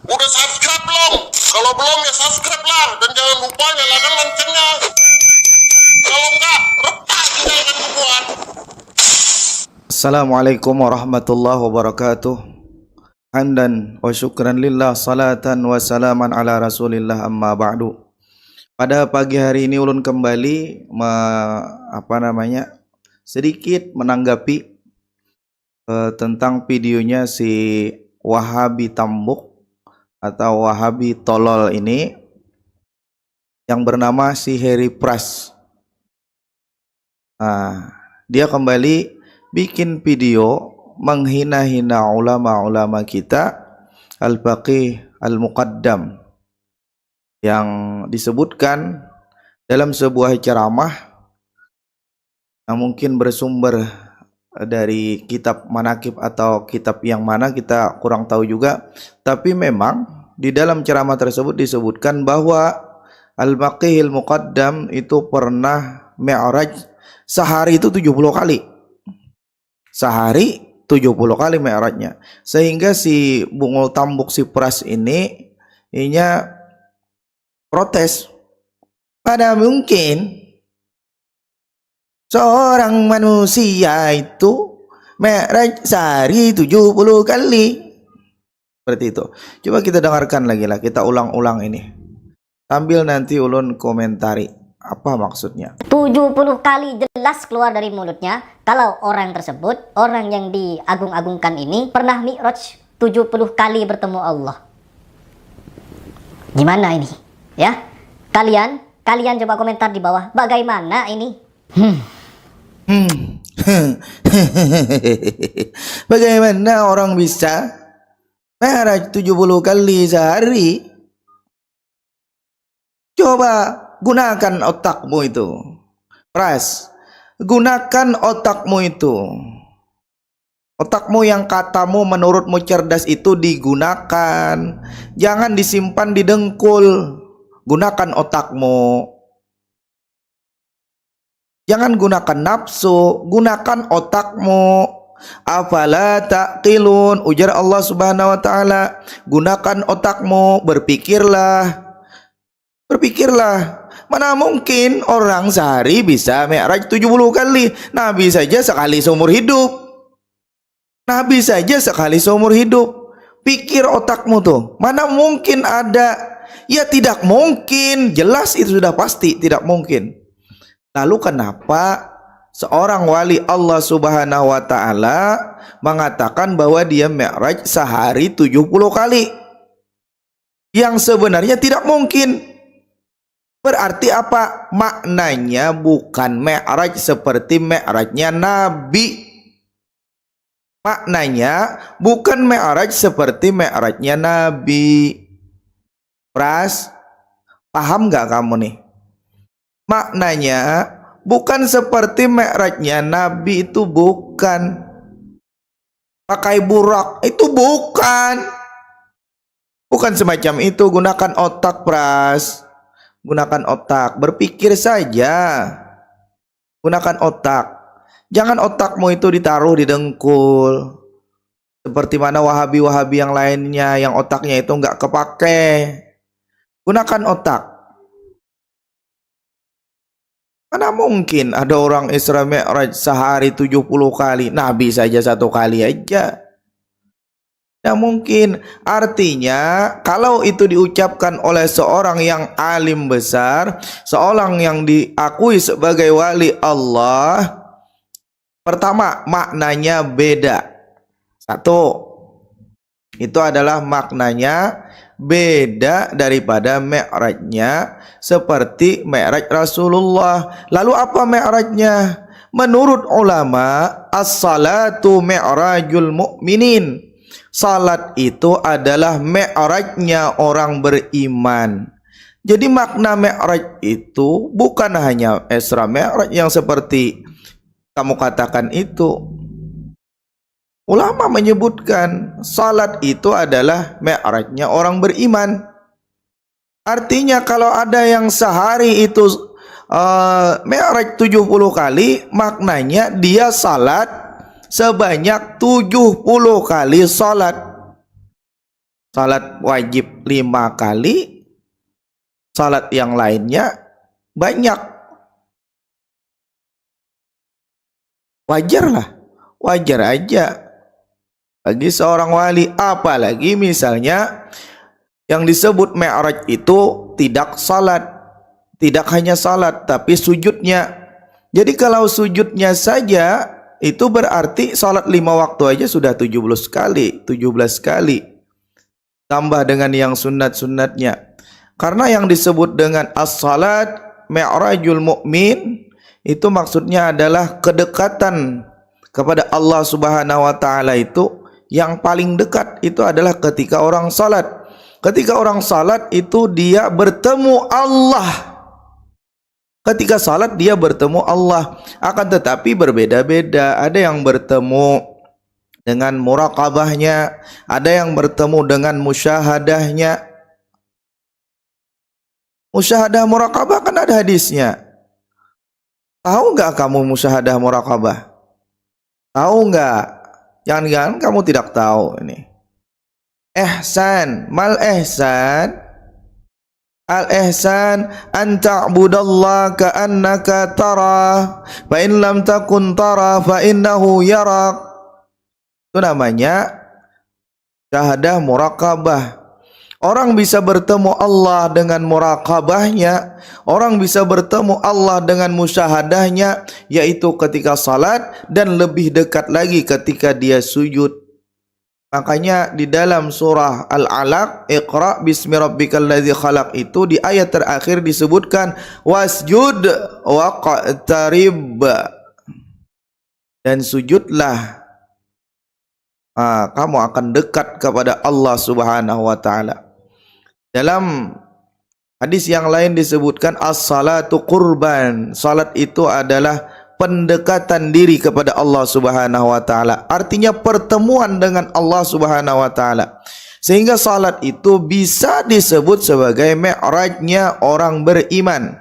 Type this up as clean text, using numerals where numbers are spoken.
Udah subscribe belum? Kalau belum ya subscribe lah. Dan jangan lupa nyalakan loncengnya. Kalau enggak, retak tinggalkan kubuan. Assalamualaikum warahmatullahi wabarakatuh. Hamdan wa syukran lillah, salatan wa salaman ala rasulillah, amma ba'du. Pada pagi hari ini ulun kembali sedikit menanggapi tentang videonya si Wahabi Tambuk atau Wahabi Tolol ini yang bernama si Harry Pras. Dia kembali bikin video menghina-hina ulama-ulama kita, Al-Faqih Al-Muqaddam, yang disebutkan dalam sebuah ceramah yang mungkin bersumber dari kitab manakib atau kitab yang mana kita kurang tahu juga. Tapi memang di dalam ceramah tersebut disebutkan bahwa Al-Faqih Al-Muqaddam itu pernah mi'raj sehari itu 70 kali. Sehari 70 kali mi'rajnya. Sehingga si Bungul Tambuk, si Pras ini protes. Pada mungkin seorang manusia itu mi'raj sehari 70 kali. Seperti itu. Coba kita dengarkan lagi lah, kita ulang-ulang ini. Sambil nanti ulun komentari apa maksudnya. 70 kali jelas keluar dari mulutnya kalau orang tersebut, orang yang diagung-agungkan ini pernah mi'raj 70 kali bertemu Allah. Gimana ini? Ya, kalian coba komentar di bawah, bagaimana ini? Bagaimana orang bisa mi'raj 70 kali sehari? Coba gunakan otakmu itu, Pras. Gunakan otakmu itu. Otakmu yang katamu menurutmu cerdas itu digunakan. Jangan disimpan di dengkul. Gunakan otakmu. Jangan gunakan nafsu, gunakan otakmu. Afala taqilun, ujar Allah Subhanahu wa taala. Gunakan otakmu, berpikirlah. Berpikirlah, mana mungkin orang sehari bisa mi'raj 70 kali. Nabi saja sekali seumur hidup. Nabi saja sekali seumur hidup. Pikir otakmu tuh, mana mungkin ada? Ya tidak mungkin, jelas itu sudah pasti tidak mungkin. Lalu kenapa seorang wali Allah Subhanahu wa taala mengatakan bahwa dia mi'raj sehari 70 kali? Yang sebenarnya tidak mungkin. Berarti apa? Maknanya bukan mi'raj seperti mi'rajnya Nabi. Maknanya bukan mi'raj seperti mi'rajnya Nabi. Pras, paham gak kamu nih? Maknanya bukan seperti mi'rajnya Nabi, itu bukan. Pakai burak itu bukan. Bukan semacam itu. Gunakan otak, Pras. Gunakan otak, berpikir saja. Gunakan otak. Jangan otakmu itu ditaruh di dengkul seperti mana wahabi-wahabi yang lainnya yang otaknya itu nggak kepake. Gunakan otak. Mana mungkin ada orang Isra Mi'raj sehari 70 kali, Nabi saja 1 kali aja. Tidak mungkin. Artinya kalau itu diucapkan oleh seorang yang alim besar, seorang yang diakui sebagai wali Allah, pertama maknanya beda. Satu, itu adalah maknanya beda daripada mi'rajnya seperti mi'raj Rasulullah. Lalu apa mi'rajnya? Menurut ulama, as-salatu mi'rajul mu'minin. Salat itu adalah mi'rajnya orang beriman. Jadi makna mi'raj itu bukan hanya Isra Mi'raj yang seperti kamu katakan itu. Ulama menyebutkan salat itu adalah mi'rajnya orang beriman. Artinya kalau ada yang sehari itu mi'raj 70 kali, maknanya dia salat sebanyak 70 kali salat. Salat wajib 5 kali, salat yang lainnya banyak. Wajar lah, wajar aja bagi seorang wali. Apalagi misalnya yang disebut Mi'raj itu tidak salat, tidak hanya salat tapi sujudnya. Jadi kalau sujudnya saja itu berarti salat 5 waktu aja sudah 17 kali, 17 kali. Tambah dengan yang sunat-sunatnya. Karena yang disebut dengan as-salat Mi'rajul mu'min itu maksudnya adalah kedekatan kepada Allah Subhanahu wa taala itu yang paling dekat itu adalah ketika orang salat. Ketika orang salat itu dia bertemu Allah. Ketika salat dia bertemu Allah. Akan tetapi berbeda-beda. Ada yang bertemu dengan muraqabahnya, ada yang bertemu dengan musyahadahnya. Musyahadah muraqabah kan ada hadisnya. Tahu nggak kamu musyahadah muraqabah? Tahu nggak? Jangan-jangan kamu tidak tahu ini. Ihsan, mal ihsan? Al ihsan an ta'budallaha ka'annaka tara, fa in lam takun tara fa innahu yarak. Itu namanya syahadah muraqabah. Orang bisa bertemu Allah dengan muraqabahnya, orang bisa bertemu Allah dengan musyahadahnya, yaitu ketika salat dan lebih dekat lagi ketika dia sujud. Makanya di dalam surah Al-Alaq, Iqra bismi rabbikal ladzi khalaq, itu di ayat terakhir disebutkan wasjud waqtarib, dan sujudlah, kamu akan dekat kepada Allah Subhanahu wa taala. Dalam hadis yang lain disebutkan as-salatu qurban, salat itu adalah pendekatan diri kepada Allah Subhanahu wa taala. Artinya pertemuan dengan Allah Subhanahu wa taala. Sehingga salat itu bisa disebut sebagai mi'rajnya orang beriman.